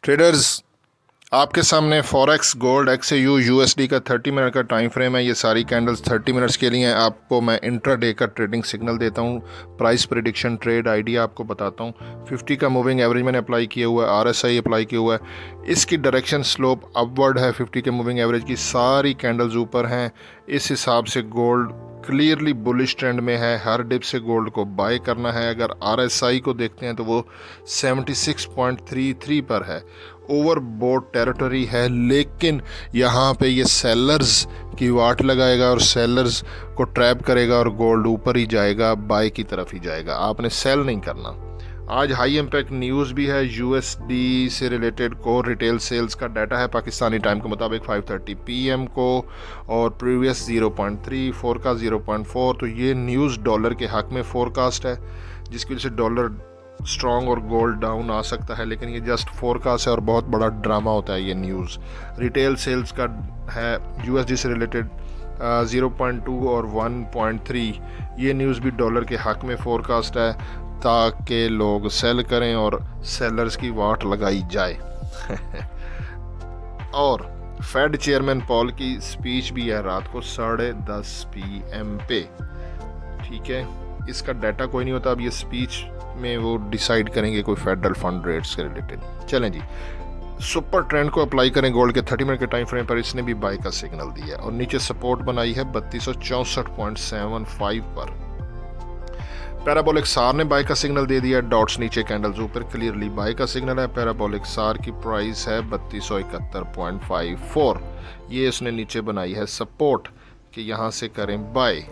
Traders, आपके सामने forex gold XAU USD का 30 मिनट का टाइम फ्रेम है। ये सारी कैंडल्स 30 मिनट्स के लिए हैं। आपको मैं इंट्राडे का ट्रेडिंग सिग्नल देता हूँ, प्राइस प्रेडिक्शन, ट्रेड आइडिया आपको बताता हूँ। 50 का मूविंग एवरेज मैंने अप्लाई किया हुआ है, RSI अप्लाई किया हुआ है। इसकी डायरेक्शन स्लोप अपवर्ड है। 50 के मूविंग एवरेज की सारी कैंडल्स ऊपर हैं। इस हिसाब से गोल्ड क्लियरली बुलिश ट्रेंड में है। हर डिप से गोल्ड को बाय करना है। अगर RSI को देखते हैं तो वो 76.33 पर है। ओवरबोट टेरिटरी है, लेकिन यहाँ पे ये सेलर्स की वाट लगाएगा और सेलर्स को ट्रैप करेगा और गोल्ड ऊपर ही जाएगा, बाय की तरफ ही जाएगा। आपने सेल नहीं करना। आज हाई इम्पैक्ट न्यूज़ भी है। USD से रिलेटेड कोर रिटेल सेल्स का डाटा है पाकिस्तानी टाइम के मुताबिक 5:30 PM को, और प्रीवियस 0.3, फोरकास्ट 0.4। तो ये न्यूज़ डॉलर के हक में फोरकास्ट है, जिसकी वजह से डॉलर स्ट्रॉन्ग और गोल्ड डाउन आ सकता है, लेकिन ये जस्ट फोरकास्ट है और बहुत बड़ा ड्रामा होता है ये न्यूज़। रिटेल सेल्स का है USD से रिलेटेड 0.2 और 1.3। ये न्यूज़ भी डॉलर के हक में फोरकास्ट है, ताकि लोग सेल करें और सेलर्स की वाट लगाई जाए। और फेड चेयरमैन पॉल की स्पीच भी है रात को 10:30 PM पे। ठीक है, इसका डाटा कोई नहीं होता। अब ये स्पीच में वो डिसाइड करेंगे कोई फेडरल फंड रेट्स के रिलेटेड। चलें जी, सुपर ट्रेंड को अप्लाई करें गोल्ड के 30 मिनट के टाइम फ्रेम पर। इसने भी बाय का सिग्नल दिया है और नीचे सपोर्ट बनाई है 3264.75 पर। पैराबोलिक सार ने बाय का सिग्नल दे दिया। डॉट्स नीचे, कैंडल्स ऊपर, क्लियरली बाय का सिग्नल है। पैराबोलिक सार की प्राइस है 3271.54। ये उसने नीचे बनाई है सपोर्ट कि यहाँ से करें बाय।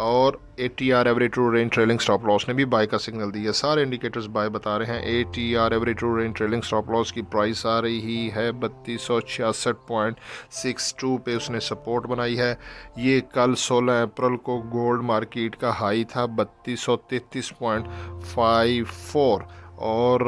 और ATR average true range trailing stop loss ने भी बाय का सिग्नल दिया। सारे इंडिकेटर्स बाय बता रहे हैं। ATR average true range trailing stop loss की प्राइस आ रही है 3266.62 पे, उसने सपोर्ट बनाई है। ये कल 16 अप्रैल को गोल्ड मार्केट का हाई था 3233.54, और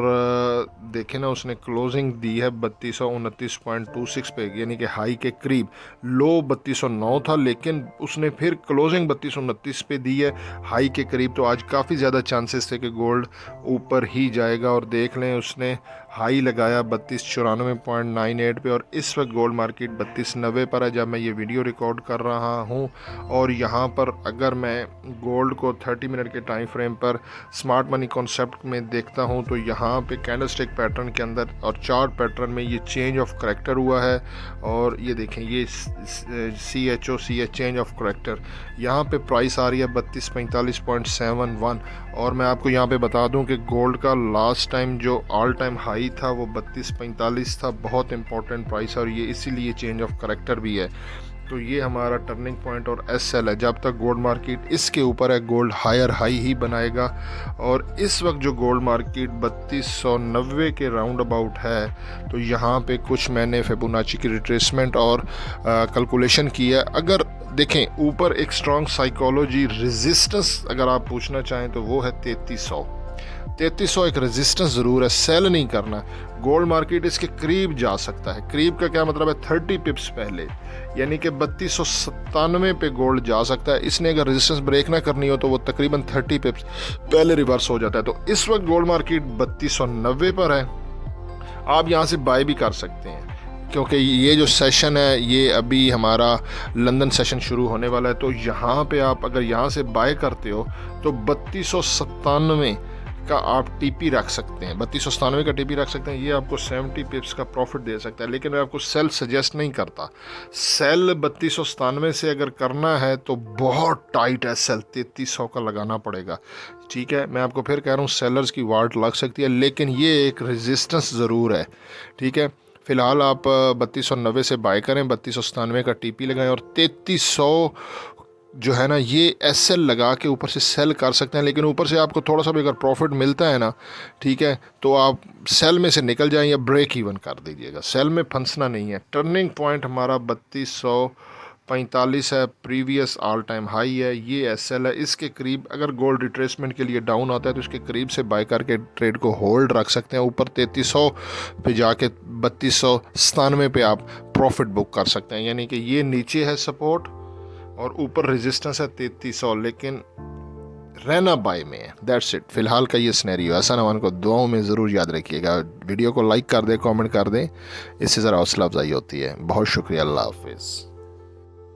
देखें ना, उसने क्लोजिंग दी है 3229.26 पे, यानी कि हाई के करीब। लो 3209 था, लेकिन उसने फिर क्लोजिंग 3229 पे दी है, हाई के करीब। तो आज काफ़ी ज़्यादा चांसेस थे कि गोल्ड ऊपर ही जाएगा। और देख लें, उसने हाई लगाया 3294.98 पे, और इस वक्त गोल्ड मार्केट 3290 पर है जब मैं ये वीडियो रिकॉर्ड कर रहा हूँ। और यहाँ पर अगर मैं गोल्ड को 30 मिनट के टाइम फ्रेम पर स्मार्ट मनी कॉन्सेप्ट में देखता हूँ, तो यहाँ पे कैंडलस्टिक पैटर्न के अंदर और चार्ट पैटर्न में ये चेंज ऑफ करेक्टर हुआ है। और ये देखें, ये CHO चेंज ऑफ करेक्टर, यहाँ पे प्राइस आ रही है 3245.71। और मैं आपको यहाँ पे बता दूँ कि गोल्ड का लास्ट टाइम जो ऑल टाइम हाई था वो 3245 था। बहुत इंपॉर्टेंट प्राइस है, और ये इसीलिए चेंज ऑफ करेक्टर भी है। तो ये हमारा टर्निंग पॉइंट और SL है। जब तक गोल्ड मार्केट इसके ऊपर है, गोल्ड हायर हाई ही बनाएगा। और इस वक्त जो गोल्ड मार्केट 3290 के राउंड अबाउट है, तो यहाँ पे कुछ मैंने फिबोनाची की रिट्रेसमेंट और कैलकुलेशन की है। अगर देखें, ऊपर एक स्ट्रॉन्ग साइकोलॉजी रेजिस्टेंस अगर आप पूछना चाहें तो वो है 3300 एक रेजिस्टेंस ज़रूर है, सेल नहीं करना। गोल्ड मार्केट इसके करीब जा सकता है। करीब का क्या मतलब है? 30 पिप्स पहले, यानी कि 3297 पे गोल्ड जा सकता है। इसने अगर रेजिस्टेंस ब्रेक ना करनी हो तो वो तकरीबन 30 पिप्स पहले रिवर्स हो जाता है। तो इस वक्त गोल्ड मार्केट 3290 पर है। आप यहाँ से बाय भी कर सकते हैं, क्योंकि ये जो सेशन है ये अभी हमारा लंदन सेशन शुरू होने वाला है। तो यहाँ पे आप अगर यहाँ से बाय करते हो तो 3297 का आप TP रख सकते हैं। 3297 का TP रख सकते हैं। ये आपको 70 पिप्स का प्रॉफिट दे सकता है, लेकिन मैं आपको सेल सजेस्ट नहीं करता। सेल 3297 से अगर करना है तो बहुत टाइट है, सेल 3300 का लगाना पड़ेगा। ठीक है, मैं आपको फिर कह रहा हूँ, सेलर्स की वाट लग सकती है, लेकिन ये एक रेजिस्टेंस ज़रूर है। ठीक है, फ़िलहाल आप 3290 से बाय करें, 3297 का TP लगाएं, और 3300 जो है ना, ये SL लगा के ऊपर से सेल कर सकते हैं। लेकिन ऊपर से आपको थोड़ा सा भी अगर प्रॉफिट मिलता है ना, ठीक है, तो आप सेल में से निकल जाएं या ब्रेक इवन कर दीजिएगा। सेल में फंसना नहीं है। टर्निंग पॉइंट हमारा 3245 है, प्रीवियस ऑल टाइम हाई है। ये SL है, इसके करीब अगर गोल्ड रिट्रेसमेंट के लिए डाउन आता है तो इसके करीब से बाय करके ट्रेड को होल्ड रख सकते हैं। ऊपर 3300 पे जाके 3297 पे आप प्रॉफिट बुक कर सकते हैं। यानी कि ये नीचे है सपोर्ट और ऊपर रेजिस्टेंस है 3300, लेकिन रहना बाय में है। दैट्स इट, फ़िलहाल का ये सिनेरियो। हसन अमान को दुआओं में ज़रूर याद रखिएगा। वीडियो को लाइक कर दें, कमेंट कर दें, इससे ज़रा हौसला अफजाई होती है। बहुत शुक्रिया, अल्लाह हाफिज़।